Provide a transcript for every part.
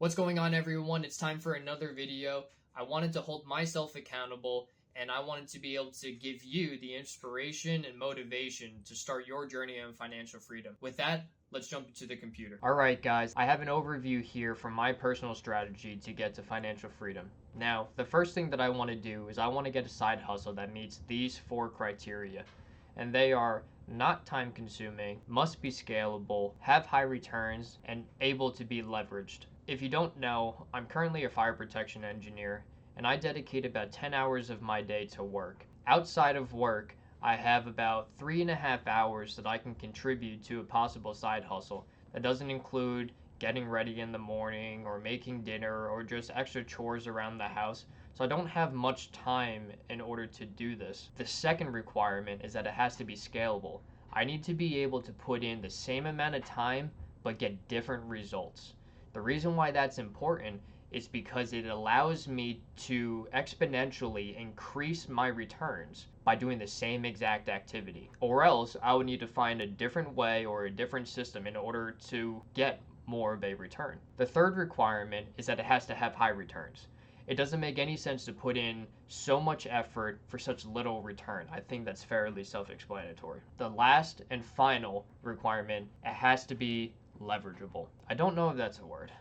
What's going on, everyone? It's time for another video. I wanted to hold myself accountable and I wanted to be able to give you the inspiration and motivation to start your journey on financial freedom. With that, let's jump into the computer. Alright guys, I have an overview here from my personal strategy to get to financial freedom. Now, the first thing that I want to do is I want to get a side hustle that meets these 4 criteria. And they are not time consuming, must be scalable, have high returns, and able to be leveraged. If you don't know, I'm currently a fire protection engineer, and I dedicate about 10 hours of my day to work. Outside of work, I have about 3.5 hours that I can contribute to a possible side hustle. That doesn't include getting ready in the morning or making dinner or just extra chores around the house. So I don't have much time in order to do this. The second requirement is that it has to be scalable. I need to be able to put in the same amount of time but get different results. The reason why that's important is because it allows me to exponentially increase my returns by doing the same exact activity. Or else I would need to find a different way or a different system in order to get more of a return. The third requirement is that it has to have high returns. It doesn't make any sense to put in so much effort for such little return. I think that's fairly self-explanatory. The last and final requirement, it has to be leverageable. I don't know if that's a word.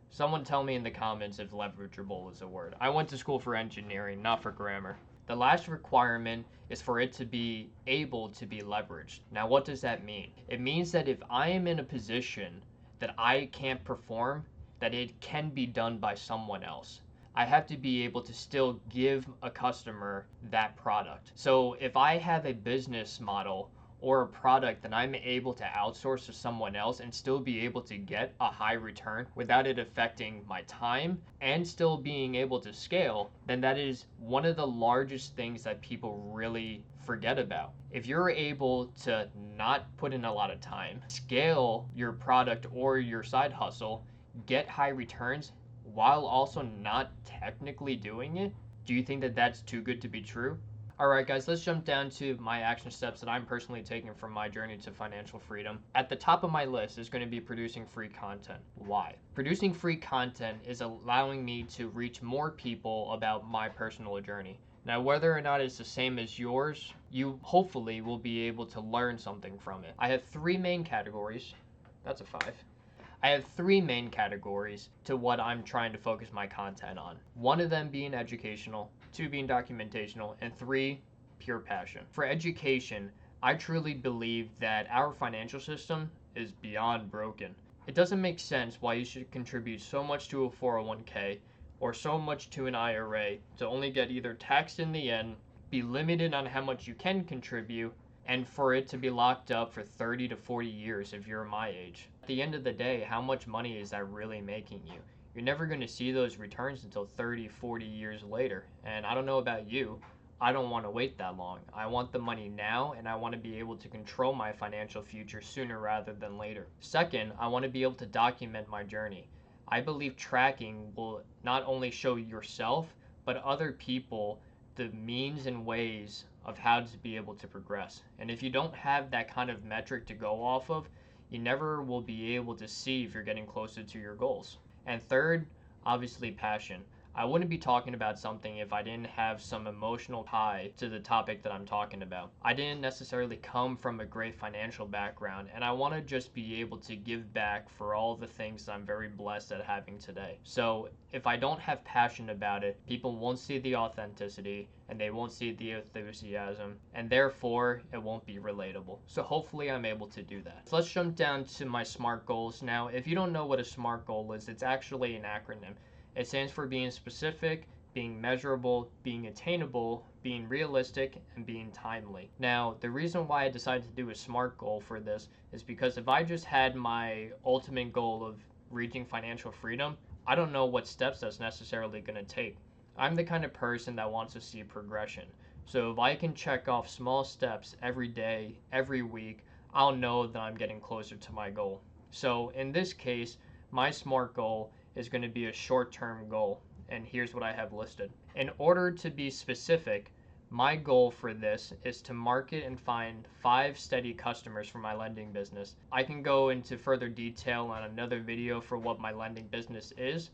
Someone tell me in the comments if leverageable is a word. I went to school for engineering, not for grammar. The last requirement is for it to be able to be leveraged. Now, what does that mean? It means that if I am in a position that I can't perform, that it can be done by someone else. I have to be able to still give a customer that product. So if I have a business model or a product that I'm able to outsource to someone else and still be able to get a high return without it affecting my time and still being able to scale, then that is one of the largest things that people really forget about. If you're able to not put in a lot of time, scale your product or your side hustle, get high returns while also not technically doing it, do you think that that's too good to be true? Alright guys, let's jump down to my action steps that I'm personally taking from my journey to financial freedom. At the top of my list is going to be producing free content. Why? Producing free content is allowing me to reach more people about my personal journey. Now, whether or not it's the same as yours, you hopefully will be able to learn something from it. I have 3 main categories. That's a 5. I have 3 main categories to what I'm trying to focus my content on. 1 of them being educational, 2 being documentational, and 3, pure passion. For education, I truly believe that our financial system is beyond broken. It doesn't make sense why you should contribute so much to a 401k or so much to an IRA to only get either taxed in the end, be limited on how much you can contribute, and for it to be locked up for 30 to 40 years if you're my age. At the end of the day, how much money is that really making you? You're never going to see those returns until 30, 40 years later. And I don't know about you, I don't want to wait that long. I want the money now, and I want to be able to control my financial future sooner rather than later. Second, I want to be able to document my journey. I believe tracking will not only show yourself, but other people the means and ways of how to be able to progress. And if you don't have that kind of metric to go off of, you never will be able to see if you're getting closer to your goals. And third, obviously passion. I wouldn't be talking about something if I didn't have some emotional tie to the topic that I'm talking about. I didn't necessarily come from a great financial background, and I want to just be able to give back for all the things that I'm very blessed at having today. So if I don't have passion about it, people won't see the authenticity and they won't see the enthusiasm, and therefore it won't be relatable. So hopefully I'm able to do that. So let's jump down to my SMART goals. Now, if you don't know what a SMART goal is, it's actually an acronym. It stands for being specific, being measurable, being attainable, being realistic, and being timely. Now, the reason why I decided to do a SMART goal for this is because if I just had my ultimate goal of reaching financial freedom, I don't know what steps that's necessarily going to take. I'm the kind of person that wants to see progression. So if I can check off small steps every day, every week, I'll know that I'm getting closer to my goal. So in this case, my SMART goal is going to be a short-term goal, and here's what I have listed. In order to be specific, My goal for this is to market and find 5 steady customers for my lending business. I can go into further detail on another video for what my lending business is,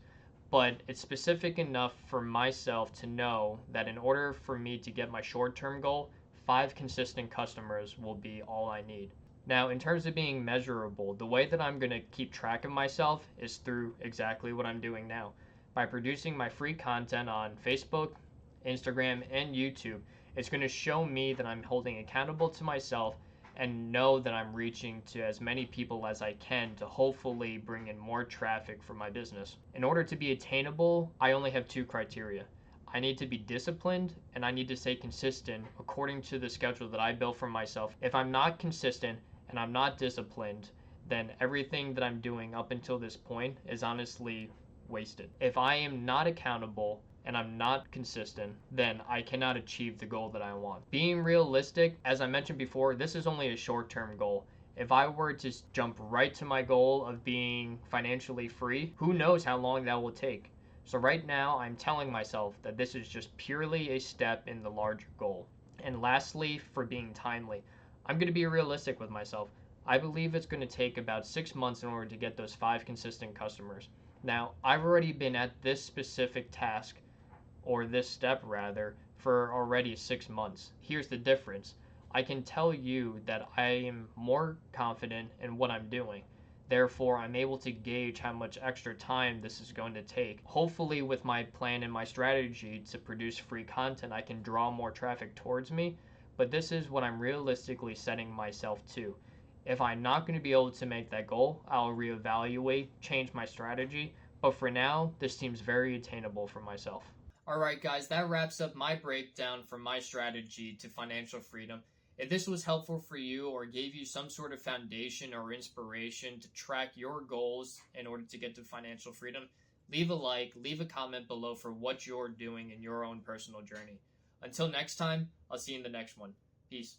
but it's specific enough for myself to know that in order for me to get my short-term goal, 5 consistent customers will be all I need. Now, in terms of being measurable, the way that I'm going to keep track of myself is through exactly what I'm doing now. By producing my free content on Facebook, Instagram, and YouTube, it's going to show me that I'm holding accountable to myself and know that I'm reaching to as many people as I can to hopefully bring in more traffic for my business. In order to be attainable, I only have 2 criteria. I need to be disciplined and I need to stay consistent according to the schedule that I built for myself. If I'm not consistent and I'm not disciplined, then everything that I'm doing up until this point is honestly wasted. If I am not accountable and I'm not consistent, then I cannot achieve the goal that I want. Being realistic, as I mentioned before, this is only a short-term goal. If I were to jump right to my goal of being financially free, who knows how long that will take. So right now, I'm telling myself that this is just purely a step in the larger goal. And lastly, for being timely, I'm going to be realistic with myself. I believe it's going to take about 6 months in order to get those 5 consistent customers. Now, I've already been at this specific task, or this step rather, for already 6 months. Here's the difference. I can tell you that I am more confident in what I'm doing. Therefore, I'm able to gauge how much extra time this is going to take. Hopefully, with my plan and my strategy to produce free content, I can draw more traffic towards me. But this is what I'm realistically setting myself to. If I'm not going to be able to make that goal, I'll reevaluate, change my strategy. But for now, this seems very attainable for myself. Alright, guys, that wraps up my breakdown from my strategy to financial freedom. If this was helpful for you or gave you some sort of foundation or inspiration to track your goals in order to get to financial freedom, leave a like, leave a comment below for what you're doing in your own personal journey. Until next time, I'll see you in the next one. Peace.